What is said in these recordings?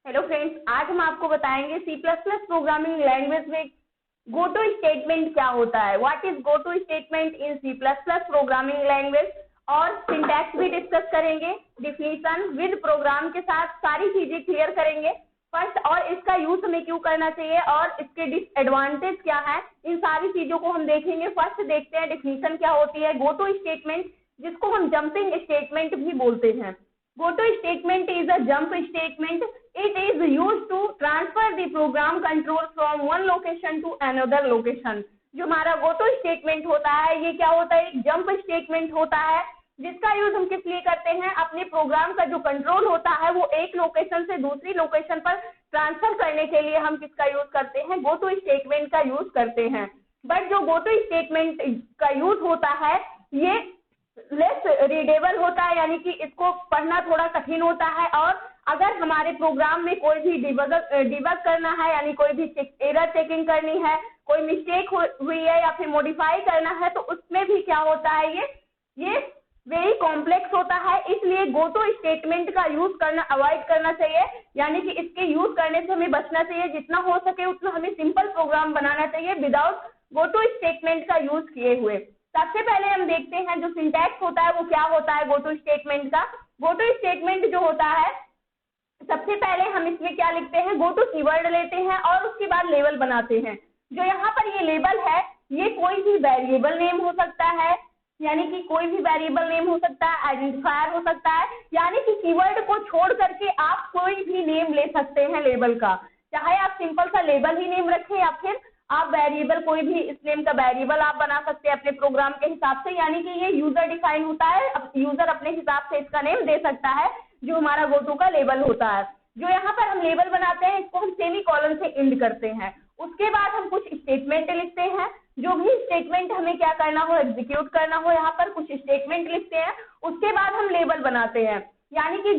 Hello friends, आज हम आपको बताएंगे C plus plus programming language में गो टू स्टेटमेंट क्या होता है। What is go to statement in C plus plus programming language, और सिंटैक्स भी डिस्कस करेंगे, डिफिनीशन विद प्रोग्राम के साथ सारी चीजें क्लियर करेंगे फर्स्ट, और इसका यूज हमें क्यों करना चाहिए और इसके डिसएडवांटेज क्या है, इन सारी चीजों को हम देखेंगे। फर्स्ट देखते हैं डिफिनीशन क्या होती है। गो टू स्टेटमेंट, जिसको हम जंपिंग स्टेटमेंट भी बोलते हैं। Go to statement is a jump statement. It is used to transfer the program control from one location to another location. जो हमारा go to statement होता है, ये क्या होता है, एक जंप स्टेटमेंट होता है, जिसका यूज हम किस लिए करते हैं, अपने प्रोग्राम का जो कंट्रोल होता है वो एक लोकेशन से दूसरी लोकेशन पर ट्रांसफर करने के लिए हम किसका यूज करते हैं, गो टू स्टेटमेंट का यूज करते हैं। बट जो गो टू स्टेटमेंट का यूज होता है ये लेस रीडेबल होता है, यानी कि इसको पढ़ना थोड़ा कठिन होता है, और अगर हमारे प्रोग्राम में कोई भी डिबग करना है, यानी कोई भी एरर चेकिंग करनी है, कोई मिस्टेक हुई है या फिर मॉडिफाई करना है, तो उसमें भी क्या होता है, ये वेरी कॉम्प्लेक्स होता है। इसलिए गो टू स्टेटमेंट का यूज करना अवॉइड करना चाहिए, यानी कि इसके यूज करने से हमें बचना चाहिए। जितना हो सके उतना हमें सिंपल प्रोग्राम बनाना चाहिए विदाउट गो टू स्टेटमेंट का यूज किए हुए। सबसे पहले हम देखते हैं जो सिंटैक्स होता है वो क्या होता है गो टू स्टेटमेंट का। गो टू स्टेटमेंट जो होता है, सबसे पहले हम इसमें क्या लिखते हैं, गो टू कीवर्ड लेते हैं और उसके बाद लेबल बनाते हैं। जो यहाँ पर ये लेबल है, ये कोई भी वेरिएबल नेम हो सकता है, यानी कि कोई भी वेरिएबल नेम हो सकता है, आइडेंटिफायर हो सकता है, यानी कि कीवर्ड को छोड़ करके आप कोई भी नेम ले सकते हैं लेबल का। चाहे आप सिंपल सा लेबल ही नेम रखें या फिर आप वेरिएबल कोई भी इस नेम का वेरिएबल आप बना सकते हैं अपने प्रोग्राम के हिसाब से, यानी कि ये यूजर डिफाइन होता है। अब यूजर अपने हिसाब से इसका नेम दे सकता है जो हमारा गो टू का लेबल होता है। जो यहाँ पर हम लेबल बनाते हैं इसको हम सेमी कॉलन से एंड करते हैं। उसके बाद हम कुछ स्टेटमेंट लिखते हैं, जो भी स्टेटमेंट हमें क्या करना हो, एग्जीक्यूट करना हो, यहाँ पर कुछ स्टेटमेंट लिखते हैं। उसके बाद हम लेबल बनाते हैं, यानी कि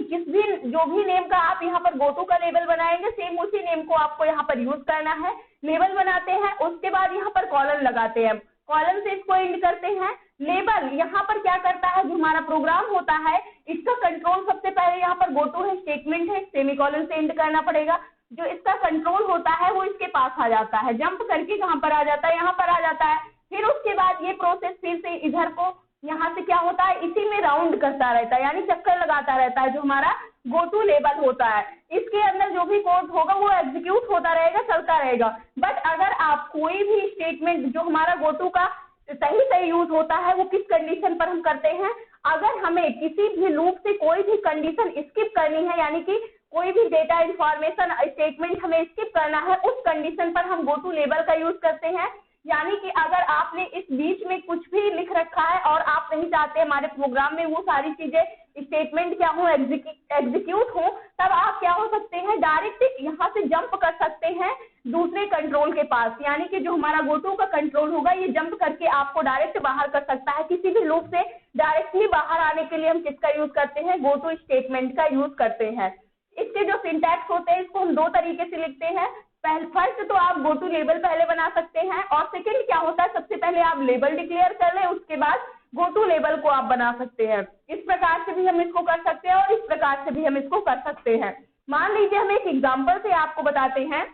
जो भी नेम का आप यहाँ पर गो टू का लेबल बनाएंगे सेम उसी नेम को आपको यहाँ पर यूज करना है। लेबल बनाते हैं, उसके बाद यहाँ पर कॉलन लगाते हैं, कॉलन से इसको एंड करते हैं। लेबल यहाँ पर क्या करता है, जो हमारा प्रोग्राम होता है इसका कंट्रोल सबसे पहले यहाँ पर गो टू है, स्टेटमेंट है, सेमीकोलन से एंड करना पड़ेगा। जो इसका कंट्रोल होता है वो इसके पास आ जाता है, जंप करके कहाँ पर आ जाता है, यहाँ पर आ जाता है। फिर उसके बाद ये प्रोसेस फिर से इधर को यहाँ से क्या होता है, इसी में राउंड करता रहता है, यानी चक्कर लगाता रहता है, जो हमारा गो टू लेबल होता है। इसके अंदर जो भी कोड होगा वो एग्जीक्यूट होता रहेगा, चलता रहेगा। बट अगर आप कोई भी स्टेटमेंट जो हमारा गो टू का सही यूज होता है वो किस कंडीशन पर हम करते हैं, अगर हमें किसी भी लूप से कोई भी कंडीशन स्किप करनी है, यानी कि कोई भी डेटा इंफॉर्मेशन स्टेटमेंट हमें स्किप करना है, उस कंडीशन पर हम गो टू लेबल का यूज करते हैं। यानी कि अगर आपने इस बीच में कुछ भी लिख रखा है और आप नहीं चाहते हमारे प्रोग्राम में वो सारी चीजें स्टेटमेंट क्या हो, एग्जीक्यूट हो, तब आप क्या हो सकते हैं, डायरेक्ट यहाँ से जंप कर सकते हैं दूसरे कंट्रोल के पास, यानी कि जो हमारा गो टू का कंट्रोल होगा ये जंप करके आपको डायरेक्ट बाहर कर सकता है। किसी भी लूप से डायरेक्टली बाहर आने के लिए हम किसका यूज करते हैं, गो टू स्टेटमेंट का यूज करते हैं। इसके जो सिंटैक्स होते हैं इसको हम दो तरीके से लिखते हैं। फर्स्ट तो आप गो टू लेबल पहले बना सकते हैं, और सेकंड क्या होता है, सबसे पहले आप लेबल डिक्लेयर कर लें, उसके बाद गो टू लेबल को आप बना सकते हैं। इस प्रकार से भी हम इसको कर सकते हैं और इस प्रकार से भी हम इसको कर सकते हैं। मान लीजिए हम एक एग्जाम्पल से आपको बताते हैं।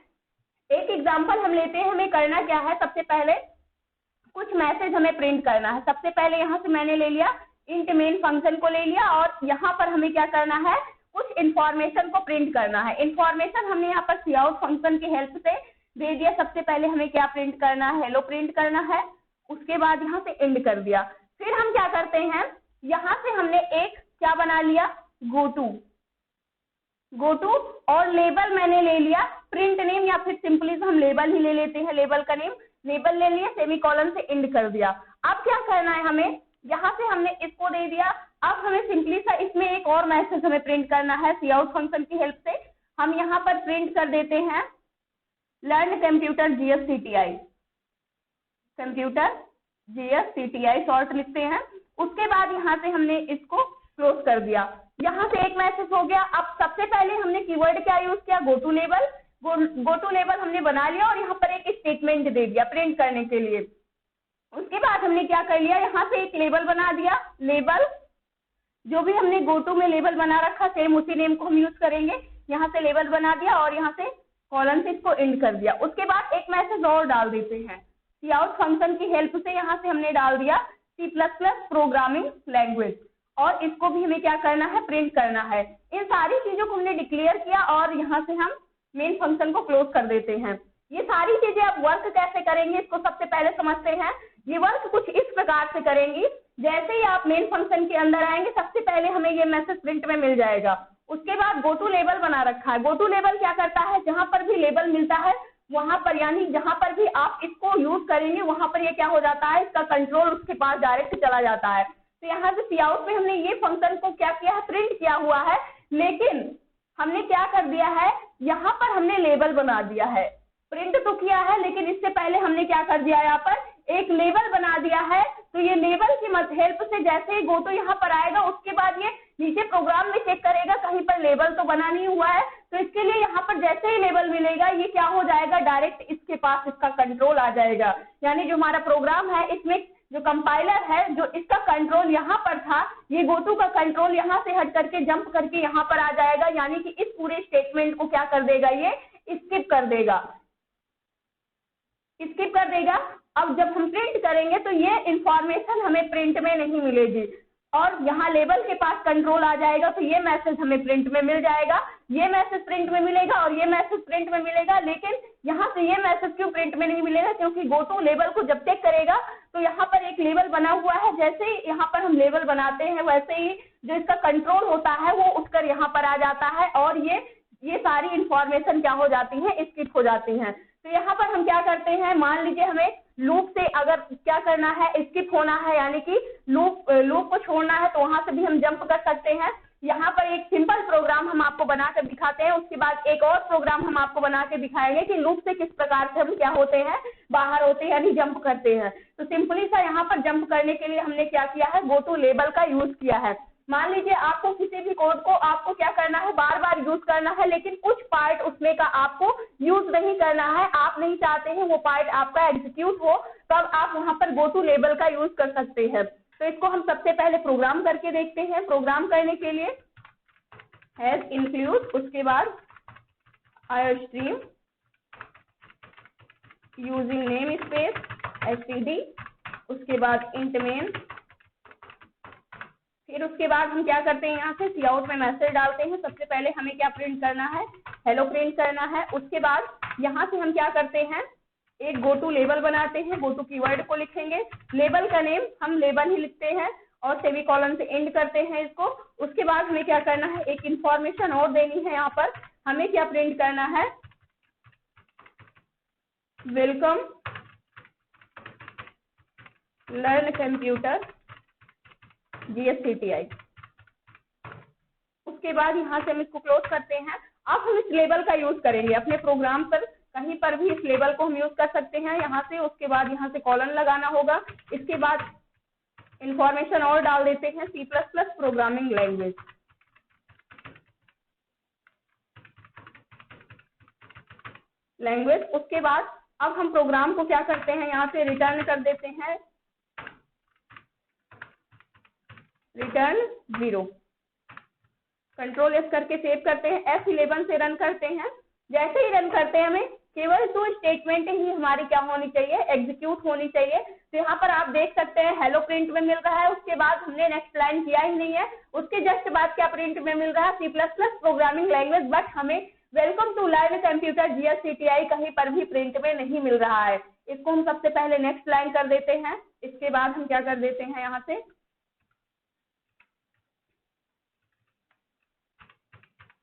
एक एग्जाम्पल हम लेते हैं, हमें करना क्या है, सबसे पहले कुछ मैसेज हमें प्रिंट करना है। सबसे पहले यहाँ से मैंने ले लिया इंट मेन फंक्शन को ले लिया, और यहाँ पर हमें क्या करना है, कुछ इंफॉर्मेशन को प्रिंट करना है। इंफॉर्मेशन हमने यहाँ पर काउट फंक्शन की हेल्प से दे दिया। सबसे पहले हमें क्या प्रिंट करना है, हेलो प्रिंट करना है, उसके बाद यहाँ से एंड कर दिया। फिर हम क्या करते हैं, यहाँ से हमने एक क्या बना लिया, गो टू, और लेबल मैंने ले लिया प्रिंट नेम, या फिर सिंपली हम लेबल ही ले लेते हैं, लेबल का नेम, लेबल ले लिया, सेमीकोलन से एंड कर दिया। अब क्या करना है हमें, यहाँ से हमने इसको दे दिया। अब हमें सिंपली सा इसमें एक और मैसेज हमें प्रिंट करना है काउट फंक्शन की हेल्प से। हम यहाँ पर प्रिंट कर देते हैं लर्न कंप्यूटर GSCTI शॉर्ट लिखते हैं। उसके बाद यहाँ से हमने इसको क्लोज कर दिया। यहाँ से एक मैसेज हो गया। अब सबसे पहले हमने कीवर्ड क्या यूज किया, गो टू लेबल हमने बना लिया, और यहाँ पर एक स्टेटमेंट दे दिया प्रिंट करने के लिए। उसके बाद हमने क्या कर लिया, यहाँ से एक लेबल बना दिया, लेबल जो भी हमने गो टू में लेबल बना रखा सेम उसी नेम को हम यूज करेंगे। यहाँ से लेबल बना दिया और यहाँ से कॉलन से इसको एंड कर दिया। उसके बाद एक मैसेज और डाल देते हैं, सी आउट फंक्शन की हेल्प से यहाँ से हमने डाल दिया C++ प्रोग्रामिंग लैंग्वेज, और इसको भी हमें क्या करना है, प्रिंट करना है। इन सारी चीजों को हमने डिक्लेयर किया और यहाँ से हम मेन फंक्शन को क्लोज कर देते हैं। ये सारी चीजें आप वर्क कैसे करेंगे इसको सबसे पहले समझते हैं। ये वर्क कुछ इस प्रकार से करेंगी, जैसे ही आप मेन फंक्शन के अंदर आएंगे सबसे पहले हमें ये मैसेज प्रिंट में मिल जाएगा। उसके बाद गो टू लेबल बना रखा है। गो टू लेबल क्या करता है, जहां पर भी लेबल मिलता है वहां पर, यानी जहां पर भी आप इसको यूज करेंगे वहां पर ये क्या हो जाता है, इसका कंट्रोल उसके पास डायरेक्ट चला जाता है। तो यहाँ से सी आउट में हमने ये फंक्शन को क्या किया है, प्रिंट किया हुआ है, लेकिन हमने क्या कर दिया है, यहाँ पर हमने लेबल बना दिया है। प्रिंट तो किया है लेकिन इससे पहले हमने क्या कर दिया, यहाँ पर एक लेबल बना दिया है। तो ये लेबल की हेल्प से जैसे ही गो टू यहाँ पर आएगा उसके बाद ये नीचे प्रोग्राम में चेक करेगा कहीं पर लेबल तो बना नहीं हुआ है, तो इसके लिए यहाँ पर जैसे ही लेबल मिलेगा ये क्या हो जाएगा, डायरेक्ट इसके पास इसका कंट्रोल आ जाएगा। यानी जो हमारा प्रोग्राम है इसमें जो कंपाइलर है, जो इसका कंट्रोल यहाँ पर था, ये गो टू का कंट्रोल यहाँ से हट करके जंप करके यहाँ पर आ जाएगा, यानी कि इस पूरे स्टेटमेंट को क्या कर देगा, ये स्किप कर देगा, स्किप कर देगा। अब जब हम प्रिंट करेंगे तो ये इंफॉर्मेशन हमें प्रिंट में नहीं मिलेगी और यहाँ लेबल के पास कंट्रोल आ जाएगा, तो ये मैसेज हमें प्रिंट में मिल जाएगा, ये मैसेज प्रिंट में मिलेगा और ये मैसेज प्रिंट में मिलेगा। लेकिन यहाँ से ये मैसेज क्यों प्रिंट में नहीं मिलेगा, क्योंकि गो टू लेबल को जब चेक करेगा तो यहाँ पर एक लेबल बना हुआ है, जैसे ही यहाँ पर हम लेबल बनाते हैं वैसे ही जो इसका कंट्रोल होता है वो उठकर यहाँ पर आ जाता है और ये सारी इंफॉर्मेशन क्या हो जाती है, स्किप हो जाती हैं। तो यहाँ पर हम क्या करते हैं, मान लीजिए हमें लूप से अगर क्या करना है, स्किप होना है, यानी कि लूप को छोड़ना है, तो वहां से भी हम जंप कर सकते हैं। यहाँ पर एक सिंपल प्रोग्राम हम आपको बनाकर दिखाते हैं, उसके बाद एक और प्रोग्राम हम आपको बना के दिखाएंगे कि लूप से किस प्रकार से हम क्या होते हैं, बाहर होते हैं, यानी जंप करते हैं। तो सिंपली सा यहाँ पर जंप करने के लिए हमने क्या किया है, गो टू लेबल का यूज किया है। मान लीजिए आपको किसी भी कोड को आपको क्या करना है, बार बार यूज करना है, लेकिन कुछ पार्ट उसमें का आपको यूज नहीं करना है, आप नहीं चाहते हैं वो पार्ट आपका एग्जीक्यूट हो, तब आप वहां पर गो टू लेबल का यूज कर सकते हैं। तो इसको हम सबसे पहले प्रोग्राम करके देखते हैं। प्रोग्राम करने के लिए हैश इंक्लूड, उसके बाद iostream using name space std, उसके बाद इंट मेन, फिर उसके बाद हम क्या करते हैं, यहाँ से सी आउट में मैसेज डालते हैं। सबसे पहले हमें क्या प्रिंट करना है, हेलो प्रिंट करना है। उसके बाद यहाँ से हम क्या करते हैं, एक गो टू लेबल बनाते हैं, गो टू कीवर्ड को लिखेंगे, लेबल का नेम हम लेबल ही लिखते हैं और सेमीकोलन से एंड करते हैं इसको। उसके बाद हमें क्या करना है, एक इंफॉर्मेशन और देनी है, यहाँ पर हमें क्या प्रिंट करना है, वेलकम लर्न कंप्यूटर GSCTI। उसके बाद यहाँ से हम इसको क्लोज करते हैं। अब हम इस लेबल का यूज करेंगे अपने प्रोग्राम पर, कहीं पर भी इस लेबल को हम यूज कर सकते हैं यहाँ से। उसके बाद यहाँ से कॉलन लगाना होगा, इसके बाद इंफॉर्मेशन और डाल देते हैं, C++ प्रोग्रामिंग लैंग्वेज। उसके बाद अब हम प्रोग्राम को क्या करते हैं, यहाँ से रिटर्न कर देते हैं, रिटर्न 0, कंट्रोल एस करके सेव करते हैं, F11 से रन करते हैं। जैसे ही रन करते हैं हमें केवल 2 स्टेटमेंट ही हमारी क्या होनी चाहिए, एग्जीक्यूट होनी चाहिए। तो यहाँ पर आप देख सकते हैं हेलो प्रिंट में मिल रहा है, उसके बाद हमने नेक्स्ट लाइन किया ही नहीं है, उसके जस्ट बाद क्या प्रिंट में मिल रहा है, C++ प्रोग्रामिंग लैंग्वेज, बट हमें welcome to learn computer GSCTI कहीं पर भी प्रिंट में नहीं मिल रहा है। इसको हम सबसे पहले नेक्स्ट लाइन कर देते हैं। इसके बाद हम क्या कर देते हैं, यहाँ से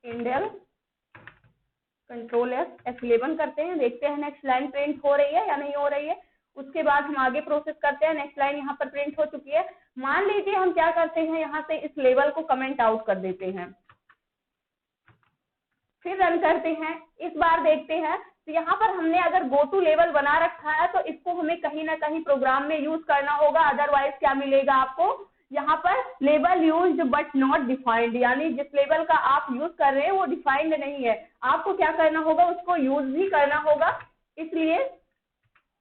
इंडेल कंट्रोल एस F11 करते हैं, देखते हैं नेक्स्ट लाइन प्रिंट हो रही है या नहीं हो रही है। उसके बाद हम आगे प्रोसेस करते हैं, नेक्स्ट लाइन यहाँ पर प्रिंट हो चुकी है। मान लीजिए हम क्या करते हैं, यहाँ से इस लेवल को कमेंट आउट कर देते हैं, फिर रन करते हैं। इस बार देखते हैं तो यहाँ पर हमने अगर गो टू लेवल बना रखा है तो इसको हमें कहीं ना कहीं प्रोग्राम में यूज करना होगा, अदरवाइज क्या मिलेगा आपको, यहाँ पर label used but not defined, यानी जिस लेवल का आप यूज कर रहे हैं वो डिफाइंड नहीं है, आपको क्या करना होगा, उसको यूज भी करना होगा। इसलिए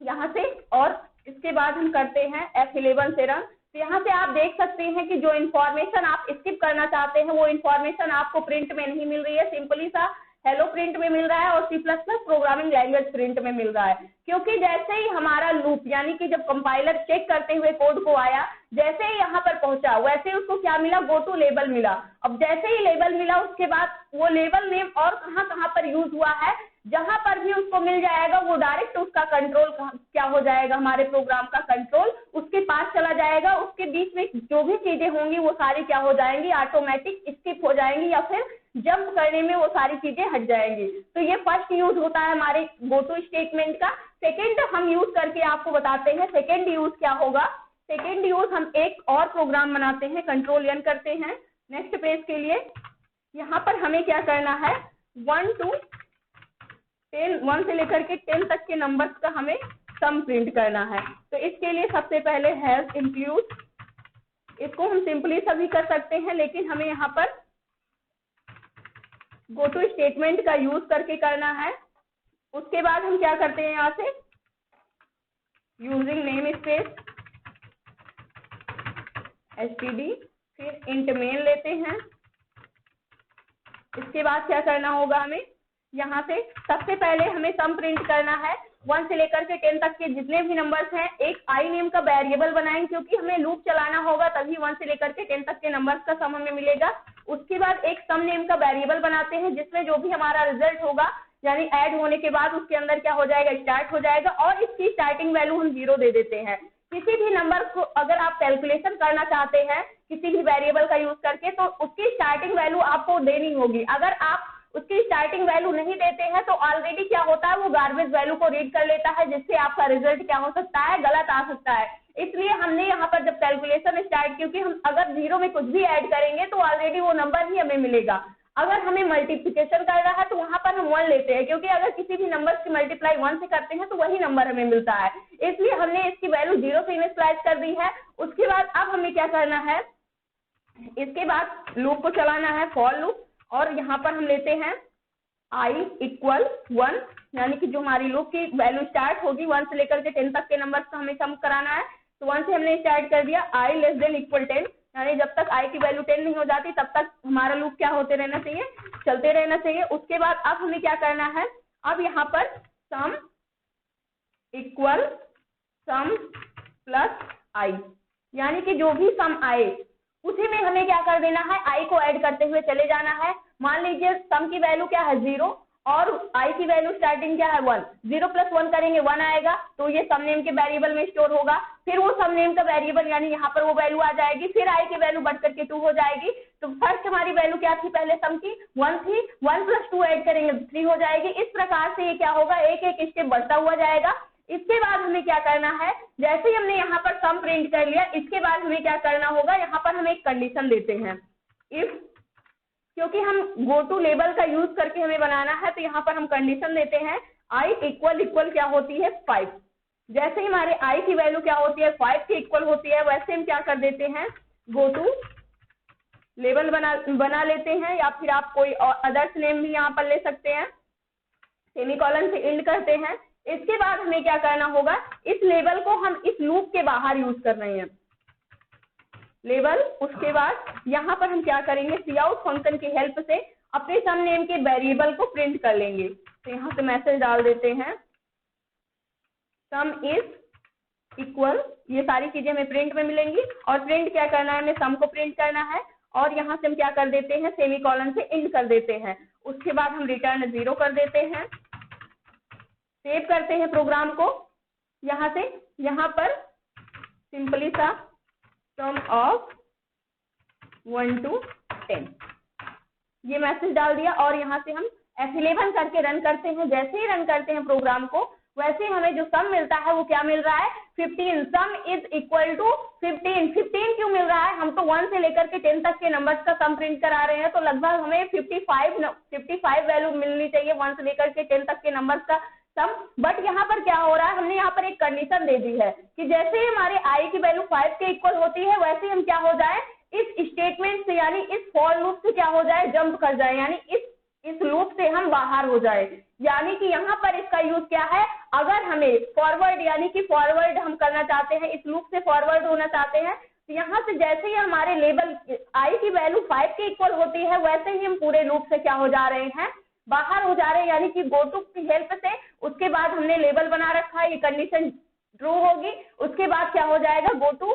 यहाँ से और इसके बाद हम करते हैं F11 से रन। तो यहाँ से आप देख सकते हैं कि जो इन्फॉर्मेशन आप स्किप करना चाहते हैं वो इन्फॉर्मेशन आपको प्रिंट में नहीं मिल रही है, सिंपली सा हेलो प्रिंट में मिल रहा है और C++ प्रोग्रामिंग लैंग्वेज प्रिंट में मिल रहा है। क्योंकि जैसे ही हमारा लूप यानी कि जब कंपाइलर चेक करते हुए कोड को आया, जैसे ही यहाँ पर पहुंचा वैसे ही उसको क्या मिला, गो टू लेबल मिला। अब जैसे ही लेबल मिला उसके बाद वो लेबल नेम और कहाँ कहाँ पर यूज हुआ है, जहां पर भी उसको मिल जाएगा वो डायरेक्ट उसका कंट्रोल क्या हो जाएगा, हमारे प्रोग्राम का कंट्रोल उसके पास चला जाएगा। उसके बीच में जो भी चीजें होंगी वो सारी क्या हो जाएंगी, ऑटोमेटिक स्किप हो जाएंगी या फिर जंप करने में वो सारी चीजें हट जाएंगी। तो ये फर्स्ट यूज होता है हमारे गो टू स्टेटमेंट का। सेकेंड हम यूज करके आपको बताते हैं सेकेंड यूज क्या होगा। सेकेंड यूज हम एक और प्रोग्राम बनाते हैं, कंट्रोल एन करते हैं नेक्स्ट पेज के लिए। यहाँ पर हमें क्या करना है, 1 to 10, 1 से लेकर के 10 तक के नंबर्स का हमें सम प्रिंट करना है। तो इसके लिए सबसे पहले हैज इंक्लूड, इसको हम सिंपली सभी कर सकते हैं, लेकिन हमें यहाँ पर गो टू स्टेटमेंट का यूज करके करना है। उसके बाद हम क्या करते हैं, यहाँ से यूजिंग नेम स्पेस std, फिर इंट मेन लेते हैं। इसके बाद क्या करना होगा, हमें यहाँ से सबसे पहले हमें सम प्रिंट करना है। 1 से लेकर के 10 तक के जितने भी नंबर्स हैं एक आई नेम का वेरिएबल बनाएंगे, क्योंकि हमें लूप चलाना होगा तभी 1 से लेकर के 10 तक के नंबर्स का सम हमें मिलेगा। उसके बाद एक सम नेम का वेरिएबल बनाते हैं जिसमें जो भी हमारा रिजल्ट होगा यानी ऐड होने के बाद उसके अंदर क्या हो जाएगा, स्टार्ट हो जाएगा और इसकी स्टार्टिंग वैल्यू हम 0 दे देते हैं। किसी भी नंबर को अगर आप कैलकुलेशन करना चाहते हैं किसी भी वेरिएबल का यूज करके, तो उसकी स्टार्टिंग वैल्यू आपको देनी होगी। अगर आप उसकी स्टार्टिंग वैल्यू नहीं देते हैं तो ऑलरेडी क्या होता है, वो गार्बेज वैल्यू को रीड कर लेता है, जिससे आपका रिजल्ट क्या हो सकता है, गलत आ सकता है। इसलिए हमने यहाँ पर जब कैलकुलेशन स्टार्ट, क्योंकि हम अगर 0 में कुछ भी ऐड करेंगे तो ऑलरेडी वो नंबर ही हमें मिलेगा। अगर हमें मल्टीप्लिकेशन करना है तो वहां पर हम 1 लेते हैं, क्योंकि अगर किसी भी नंबर की मल्टीप्लाई 1 से करते हैं तो वही नंबर हमें मिलता है। इसलिए हमने इसकी वैल्यू 0 से इनिशियलाइज कर दी है। उसके बाद अब हमें क्या करना है, इसके बाद लूप को चलाना है, फॉर लूप, और यहाँ पर हम लेते हैं i इक्वल 1, यानी कि जो हमारी लूप की वैल्यू स्टार्ट होगी 1 से लेकर के 10 तक के नंबर का हमें सम कराना है। तो 1 से हमने स्टार्ट कर दिया, i लेस देन इक्वल 10, यानी जब तक i की वैल्यू 10 नहीं हो जाती तब तक हमारा लूप क्या होते रहना चाहिए, चलते रहना चाहिए। उसके बाद अब हमें क्या करना है, अब यहाँ पर sum equal some plus i, यानी कि जो भी सम आए उसी में हमें क्या कर देना है, i को ऐड करते हुए चले जाना है। मान लीजिए सम की वैल्यू क्या है 0 और i की वैल्यू स्टार्टिंग क्या है 1, 0 + 1 करेंगे 1 आएगा, तो ये सम नेम के वेरिएबल में स्टोर होगा। फिर वो सम नेम का वेरिएबल यानी यहाँ पर वो वैल्यू आ जाएगी, फिर i की वैल्यू बढ़ करके 2 हो जाएगी। तो फर्स्ट हमारी वैल्यू क्या थी, पहले सम की 1 थी, 1 + 2 ऐड करेंगे 3 हो जाएगी। इस प्रकार से ये क्या होगा, एक एक स्टेप बढ़ता हुआ जाएगा। इसके बाद हमें क्या करना है, जैसे ही हमने यहाँ पर सम प्रिंट कर लिया, इसके बाद हमें क्या करना होगा, यहाँ पर हम एक कंडीशन देते हैं इफ, क्योंकि हम गो टू लेबल का यूज करके हमें बनाना है, तो यहाँ पर हम कंडीशन देते हैं i इक्वल क्या होती है 5। जैसे ही हमारे i की वैल्यू क्या होती है 5 के इक्वल होती है, वैसे हम क्या कर देते हैं, गो टू लेबल बना लेते हैं, या फिर आप कोई अदर्स नेम भी यहाँ पर ले सकते हैं, सेमीकोलन से एंड करते हैं। इसके बाद हमें क्या करना होगा, इस लेबल को हम इस लूप के बाहर यूज कर रहे हैं लेबल। उसके बाद यहाँ पर हम क्या करेंगे, काउट फंक्शन की हेल्प से अपने सम नेम के वेरिएबल को प्रिंट कर लेंगे। तो यहाँ से मैसेज डाल देते हैं सम इज इक्वल, ये सारी चीजें हमें प्रिंट में मिलेंगी, और प्रिंट क्या करना है, हमें सम को प्रिंट करना है, और यहाँ से हम क्या कर देते हैं, सेमीकोलन से एंड कर देते हैं। उसके बाद हम रिटर्न 0 कर देते हैं, सेव करते हैं प्रोग्राम को। यहाँ से यहाँ पर सिंपली सा सम ऑफ 1 to 10 ये मैसेज डाल दिया, और यहाँ से हम F11 करके रन करते हैं। जैसे ही रन करते हैं प्रोग्राम को, वैसे ही हमें जो सम मिलता है वो क्या मिल रहा है, 15। सम इज इक्वल टू 15। 15 क्यों मिल रहा है, हम तो 1 से लेकर के 10 तक के नंबर्स का सम प्रिंट करा रहे हैं, तो लगभग हमें 55 वैल्यू मिलनी चाहिए 1 से लेकर के 10 तक के नंबर्स का सम। बट यहाँ पर क्या हो रहा है, हमने यहाँ पर एक कंडीशन दे दी है कि जैसे ही हमारे i की वैल्यू 5 के इक्वल होती है, वैसे ही हम क्या हो जाए, इस स्टेटमेंट से यानी इस फॉर लूप से क्या हो जाए, जंप कर जाए, यानी इस लूप से हम बाहर हो जाए। यानी कि यहाँ पर इसका यूज क्या है, अगर हमें फॉरवर्ड यानी कि फॉरवर्ड हम करना चाहते हैं, इस लूप से फॉरवर्ड होना चाहते हैं, यहाँ से जैसे ही हमारे लेवल आई की वैल्यू 5 के इक्वल होती है, वैसे ही हम पूरे लूप से क्या हो जा रहे हैं, बाहर हो जा रहे हैं, यानी कि गो टू की हेल्प से। उसके बाद हमने लेवल बना रखा है, ये कंडीशन ट्रू होगी, उसके बाद क्या हो जाएगा, गो टू,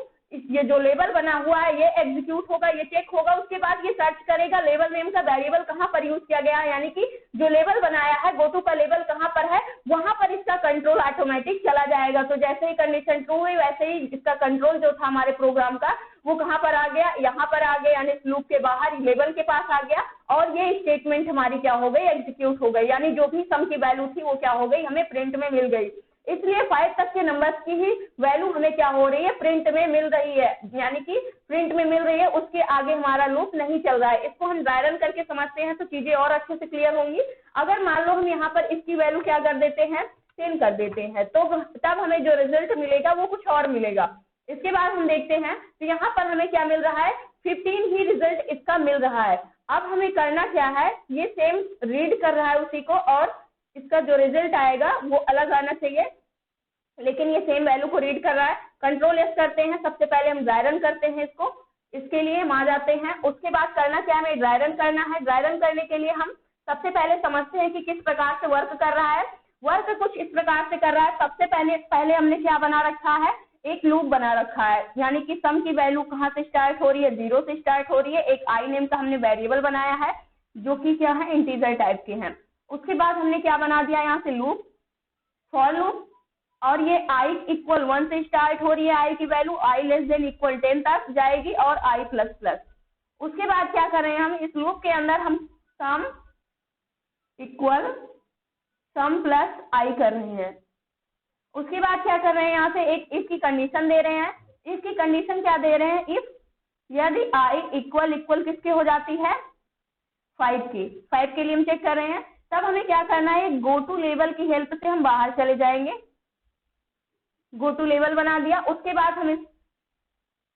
ये जो लेवल बना हुआ है ये एग्जीक्यूट होगा, ये चेक होगा, उसके बाद ये सर्च करेगा लेवल नेम का वेरिएबल कहाँ पर यूज किया गया है, यानी कि जो लेवल बनाया है गोटू का लेवल कहाँ पर है, वहां पर इसका कंट्रोल ऑटोमेटिक चला जाएगा। तो जैसे ही कंडीशन ट्रू हुई, वैसे ही इसका कंट्रोल जो था हमारे प्रोग्राम का, वो कहाँ पर आ गया, यहाँ पर आ गया, यानी लूप के बाहर लेवल के पास आ गया, और ये स्टेटमेंट हमारी क्या हो गई, एग्जीक्यूट हो गई, यानी जो भी सम की वैल्यू थी वो क्या हो गई, हमें प्रिंट में मिल गई। इसलिए 5 तक के नंबर्स की ही वैल्यू हमें क्या हो रही है, प्रिंट में मिल रही है, यानी कि प्रिंट में मिल रही है, उसके आगे हमारा लूप नहीं चल रहा है। इसको हम ड्राई रन करके समझते हैं तो चीजें और अच्छे से क्लियर होंगी। अगर मान लो हम यहाँ पर इसकी वैल्यू क्या कर देते हैं, 10 कर देते हैं, तो तब हमें जो रिजल्ट मिलेगा वो कुछ और मिलेगा। इसके बाद हम देखते हैं तो यहाँ पर हमें क्या मिल रहा है, 15 ही रिजल्ट इसका मिल रहा है। अब हमें करना क्या है, ये सेम रीड कर रहा है उसी को, और इसका जो रिजल्ट आएगा वो अलग आना चाहिए, लेकिन ये सेम वैल्यू को रीड कर रहा है। कंट्रोल एस करते हैं, सबसे पहले हम ड्राई रन करते हैं इसको, इसके लिए हम आ जाते हैं। उसके बाद करना क्या है, हमें ड्राई रन करना है। ड्राई रन करने के लिए हम सबसे पहले समझते हैं कि किस प्रकार से वर्क कर रहा है। वर्क कुछ इस प्रकार से कर रहा है, सबसे पहले हमने क्या बना रखा है, एक लूप बना रखा है, यानी कि सम की वैल्यू कहाँ से स्टार्ट हो रही है, 0 से स्टार्ट हो रही है। एक आई नेम का हमने वेरिएबल बनाया है जो कि क्या है, इंटीजर टाइप के हैं। उसके बाद हमने क्या बना दिया, यहाँ से लूप, फॉर लूप, और ये i इक्वल 1 से स्टार्ट हो रही है, i की value i less than equal 10 तक जाएगी, और i प्लस प्लस। उसके बाद क्या कर रहे हैं, हम इस लूप के अंदर हम sum equal some plus i कर रहे हैं। उसके बाद क्या कर रहे हैं, यहाँ से एक इफ की कंडीशन दे रहे हैं। इफ की कंडीशन क्या दे रहे हैं, इफ यदि i इक्वल इक्वल किसके हो जाती है, 5 के लिए हम चेक कर रहे हैं। तब हमें क्या करना है, गो टू लेवल की हेल्प से हम बाहर चले जाएंगे, गो टू लेवल बना दिया। उसके बाद हम इस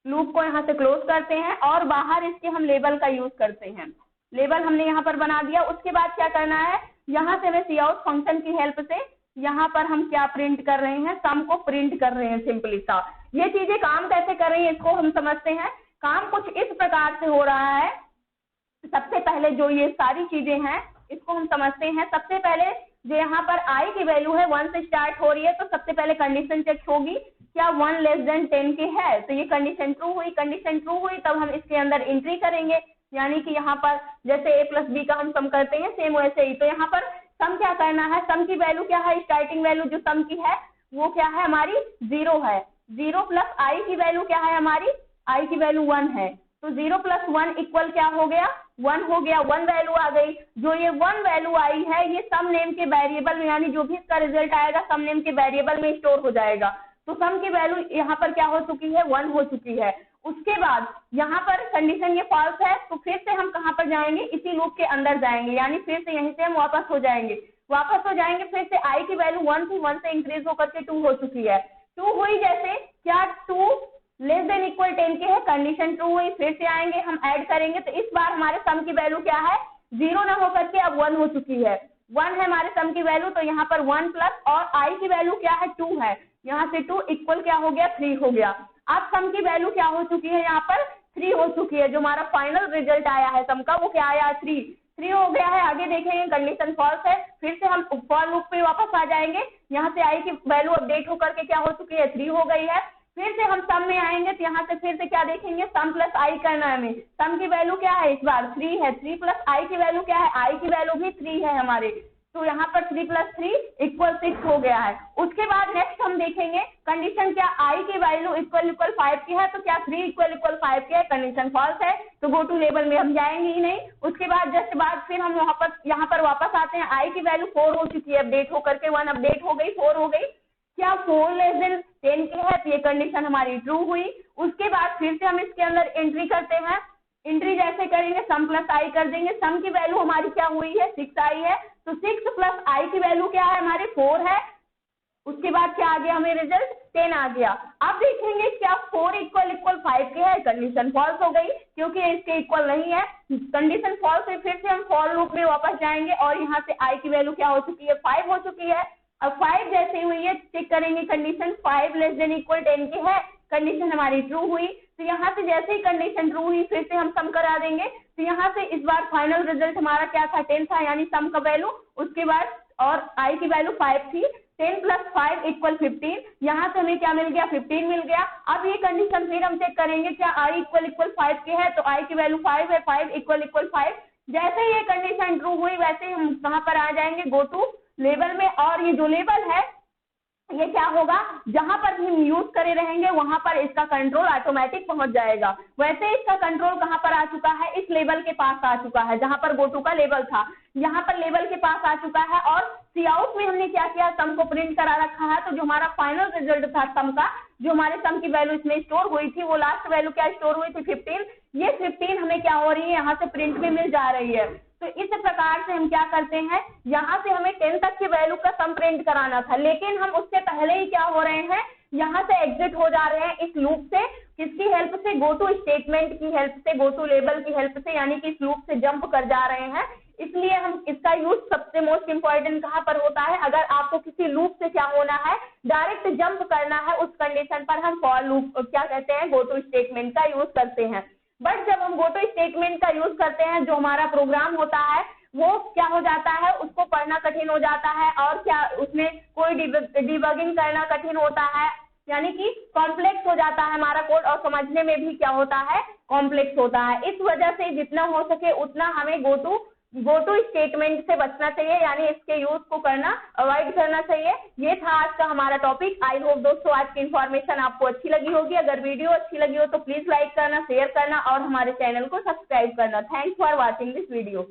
लूप को यहाँ से क्लोज करते हैं, और बाहर इसके हम लेवल का यूज करते हैं। लेवल हमने यहाँ पर बना दिया। उसके बाद क्या करना है, यहाँ से हमें सी आउट फंक्शन की हेल्प से यहाँ पर हम क्या प्रिंट कर रहे हैं, सम को प्रिंट कर रहे हैं सिंपली सा। ये चीजें काम कैसे कर रही है इसको हम समझते हैं। काम कुछ इस प्रकार से हो रहा है। सबसे पहले जो ये सारी चीजें हैं इसको हम समझते हैं। सबसे पहले जो यहाँ पर i की वैल्यू है 1 से स्टार्ट हो रही है, तो सबसे पहले कंडीशन चेक होगी, क्या 1 लेस देन 10 के है, तो ये कंडीशन ट्रू हुई। कंडीशन ट्रू हुई तब हम इसके अंदर एंट्री करेंगे, यानी कि यहाँ पर जैसे a प्लस बी का हम सम करते हैं सेम वैसे ही। तो यहाँ पर सम क्या करना है, सम की वैल्यू क्या है, स्टार्टिंग वैल्यू जो सम की है वो क्या है हमारी 0 है। 0 प्लस i की वैल्यू क्या है हमारी, i की वैल्यू 1 है, तो 0 प्लस 1 इक्वल क्या हो गया, 1 हो गया। 1 वैल्यू आ गई। जो ये 1 वैल्यू आई है ये सम नेम के वेरिएबल में, यानी जो भी इसका रिजल्ट आएगा सम नेम के वेरिएबल में स्टोर हो जाएगा। तो सम की वैल्यू यहाँ पर क्या हो चुकी है, 1 हो चुकी है। उसके बाद यहाँ पर कंडीशन ये फॉल्स है, तो फिर से हम कहाँ पर जाएंगे, इसी लूप के अंदर जाएंगे, यानी फिर से यहीं से हम वापस हो जाएंगे। फिर से i की वैल्यू 1 थी, 1 से इंक्रीज होकर के 2 हो चुकी है। 2 हुई जैसे, क्या 2 लेस देन इक्वल 10 के है, कंडीशन ट्रू हुई। फिर से आएंगे, हम ऐड करेंगे, तो इस बार हमारे सम की वैल्यू क्या है, 0 ना होकर के अब 1 हो चुकी है। 1 है हमारे सम की वैल्यू, तो यहाँ पर 1 प्लस, और i की वैल्यू क्या है 2 है, यहाँ से 2 इक्वल क्या हो गया, 3 हो गया। अब सम की वैल्यू क्या हो चुकी है, यहाँ पर 3 हो चुकी है। जो हमारा फाइनल रिजल्ट आया है सम का वो क्या आया, 3 हो गया है। आगे देखेंगे कंडीशन फॉल्स है, फिर से हम फॉर लूप पे वापस आ जाएंगे। यहाँ से i की वैल्यू अपडेट होकर के क्या हो चुकी है, 3 हो गई है। फिर से हम सम में आएंगे, तो यहाँ से फिर से क्या देखेंगे, सम प्लस i करना है हमें। सम की वैल्यू क्या है इस बार 3 है, 3 प्लस i की वैल्यू क्या है, i की वैल्यू भी 3 है हमारे, तो यहाँ पर 3 प्लस 3 इक्वल 6 हो गया है। उसके बाद नेक्स्ट हम देखेंगे कंडीशन क्या, i की वैल्यू इक्वल 5 की है, तो क्या 3 इक्वल 5 की है, कंडीशन फॉल्स है, तो गो टू लेवल में हम जाएंगे ही नहीं। उसके बाद जस्ट बाद फिर हम यहाँ पर वापस आते हैं। i की वैल्यू 4 हो चुकी है, अपडेट होकर के 1 अपडेट हो गई, 4 हो गई। क्या 4 लेस देन 10 की है, तो ये कंडीशन हमारी ट्रू हुई। उसके बाद फिर से हम इसके अंदर एंट्री करते हैं। एंट्री जैसे करेंगे, सम प्लस i कर देंगे। सम की वैल्यू हमारी क्या हुई है, 6 आई है, तो 6 प्लस i की वैल्यू क्या है हमारी 4 है। उसके बाद क्या आ गया हमें रिजल्ट, 10 आ गया। अब देखेंगे क्या 4 इक्वल 5 के है, कंडीशन फॉल्स हो गई क्योंकि इसके इक्वल नहीं है, कंडीशन फॉल्स है। फिर से हम फॉर लूप में वापस जाएंगे, और यहाँ से i की वैल्यू क्या हो चुकी है, 5 हो चुकी है। अब 5 जैसे हुई है, चेक करेंगे कंडीशन 5 लेस देन इक्वल 10 की है, कंडीशन हमारी ट्रू हुई। तो यहाँ से जैसे ही कंडीशन ट्रू हुई फिर से हम सम करा देंगे। तो यहाँ से इस बार फाइनल रिजल्ट हमारा क्या था, 10 था, यानी सम का वैल्यू, उसके बाद और आई की वैल्यू 5 थी, 10 + 5 = 15। यहाँ से हमें क्या मिल गया, 15 मिल गया। अब ये कंडीशन फिर हम चेक करेंगे क्या i = 5 के है, तो i की वैल्यू 5 है, 5 = 5। जैसे ही ये कंडीशन ट्रू हुई वैसे ही हम कहाँ पर आ जाएंगे, गो टू लेवल में, और ये जो लेवल है ये क्या होगा, जहां पर हम यूज करे रहेंगे वहां पर इसका कंट्रोल ऑटोमेटिक पहुंच जाएगा। वैसे इसका कंट्रोल कहां पर आ चुका है, इस लेवल के पास आ चुका है, जहां पर गोटू का लेवल था, यहाँ पर लेवल के पास आ चुका है। और सी आउट में हमने क्या किया, सम को प्रिंट करा रखा है। तो जो हमारा फाइनल रिजल्ट था सम का, जो हमारे सम की वैल्यू इसमें स्टोर हुई थी, वो लास्ट वैल्यू क्या स्टोर हुई थी, 15। ये 15 हमें क्या हो रही है, यहाँ से प्रिंट में मिल जा रही है। तो इस प्रकार से हम क्या करते हैं, यहाँ से हमें 10 तक की वैल्यू का सम प्रिंट कराना था, लेकिन हम उससे पहले ही क्या हो रहे हैं, यहाँ से एग्जिट हो जा रहे हैं इस लूप से। किसकी हेल्प से, गो टू स्टेटमेंट की हेल्प से, गो टू लेवल की हेल्प से, यानी कि इस लूप से जंप कर जा रहे हैं। इसलिए हम इसका यूज सबसे मोस्ट इंपॉर्टेंट कहाँ पर होता है, अगर आपको किसी लूप से क्या होना है, डायरेक्ट जंप करना है, उस कंडीशन पर हम फॉर लूप क्या कहते हैं, गो टू स्टेटमेंट का यूज करते हैं। बट जब हम गो टू स्टेटमेंट का यूज करते हैं, जो हमारा प्रोग्राम होता है वो क्या हो जाता है, उसको पढ़ना कठिन हो जाता है, और क्या उसमें कोई डिबगिंग करना कठिन होता है, यानी कि कॉम्प्लेक्स हो जाता है हमारा कोड, और समझने में भी क्या होता है, कॉम्प्लेक्स होता है। इस वजह से जितना हो सके उतना हमें गो टू स्टेटमेंट से बचना चाहिए, यानी इसके यूज को करना अवॉइड करना चाहिए। ये था आज का हमारा टॉपिक। आई होप दोस्तों आज की इन्फॉर्मेशन आपको अच्छी लगी होगी। अगर वीडियो अच्छी लगी हो तो प्लीज लाइक करना, शेयर करना और हमारे चैनल को सब्सक्राइब करना। Thanks for watching this video.